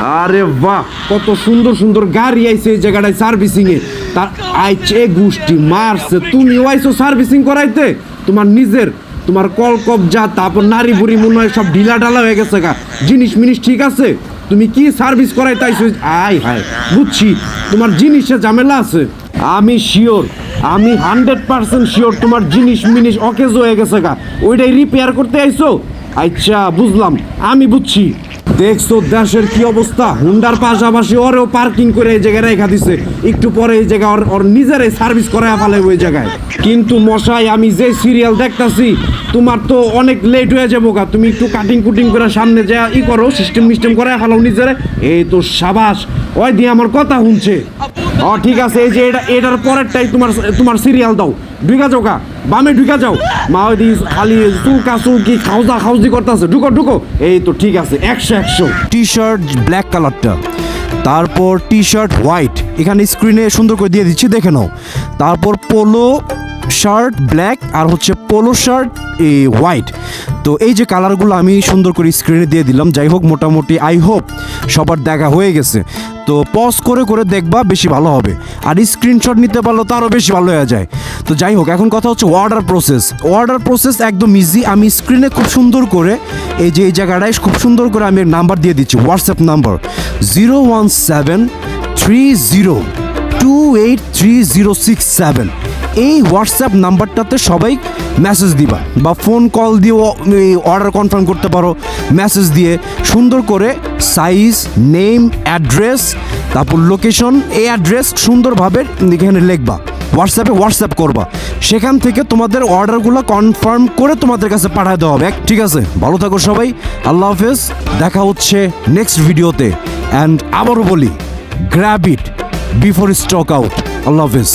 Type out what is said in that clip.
আরে বাহ, কত সুন্দর সুন্দর গাড়ি আইছে এই জায়গাটায় সার্ভিসিং এ। তার আইছে গোষ্ঠী মারছে, তুমি আইছো সার্ভিসিং করাইতে? তোমার নিজের তোমার কল কবজা, তারপর নারী বুড়ি মনে হয় সব ঢিলা ঢালা হয়ে গেছে গা। জিনিস মিনিস ঠিক আছে? তুমি কি সার্ভিস করাইতে আইছো? আয় হায়, বুঝছি তোমার জিনিসে ঝামেলা আছে। আমি শিওর, আমি 100% শিওর তোমার জিনিস মিনিস অকেজ হয়ে গেছে গা, ওইটাই রিপেয়ার করতে আইছো। আচ্ছা বুঝলাম, আমি বুঝছি। দেখছো দেশের কি অবস্থা, হুন্ডার পাশাপাশি ওরেও পার্কিং করে এই জায়গায় রেখা দিছে। একটু পরে এই জায়গায় ওর নিজেরাই সার্ভিস করায় ফেলে ওই জায়গায়। কিন্তু মশাই, আমি যে সিরিয়াল দেখতাছি তোমার তো অনেক লেট হয়ে যাবো গা। তুমি একটু কাটিং কুটিং করে সামনে যা করো, সিস্টেম মিস্টেম করে ফেলাও নিজেরে। এই তো সাবাস, ওই দিয়ে আমার কথা শুনছে। ঠিক আছে, এই যে এটার পরেরটাই তোমার সিরিয়াল দাও। ঢুকা যাও গা, বামে ঢুকা যাও। মা ওই দিয়ে খালি চুলকা চুলকি খাউজি করতেছে। ঢুকো। এই তো ঠিক আছে, 100 টি শার্ট ব্ল্যাক কালারটা, তারপর টি শার্ট হোয়াইট, এখানে স্ক্রিনে সুন্দর করে দিয়ে দিচ্ছি, দেখে নাও। তারপর পোলো শার্ট ব্ল্যাক আর হচ্ছে পোলো শার্ট হোয়াইট। তো এই যে কালারগুলো আমি সুন্দর করে স্ক্রিনে দিয়ে দিলাম। যাই হোক, মোটামুটি আই হোপ সবার দেখা হয়ে গেছে। তো পজ করে দেখবা, বেশি ভালো হবে। আর স্ক্রিনশট নিতে পারলে তো আরও বেশি ভালো হয়ে যায়। তো যাই হোক, এখন কথা হচ্ছে অর্ডার প্রসেস একদম ইজি। আমি স্ক্রিনে খুব সুন্দর করে এই যে এই জায়গাটায় খুব সুন্দর করে আমি নাম্বার দিয়ে দিচ্ছি, হোয়াটসঅ্যাপ নাম্বার 01730283067। এই হোয়াটসঅ্যাপ নাম্বারটাতে সবাই মেসেজ দিবা বা ফোন কল দিয়েও অর্ডার কনফার্ম করতে পারো। মেসেজ দিয়ে সুন্দর করে সাইজ, নেম, অ্যাড্রেস, তারপর লোকেশন, এই অ্যাড্রেস সুন্দরভাবে এখানে লিখবা, হোয়াটসঅ্যাপ করবা। সেখান থেকে তোমাদের অর্ডারগুলো কনফার্ম করে তোমাদের কাছে পাঠিয়ে দেওয়া হবে। ঠিক আছে, ভালো থাকো সবাই, আল্লাহ হাফেজ। দেখা হচ্ছে নেক্সট ভিডিওতে। অ্যান্ড আবারও বলি, grab it before stock out. Allah হাফেজ।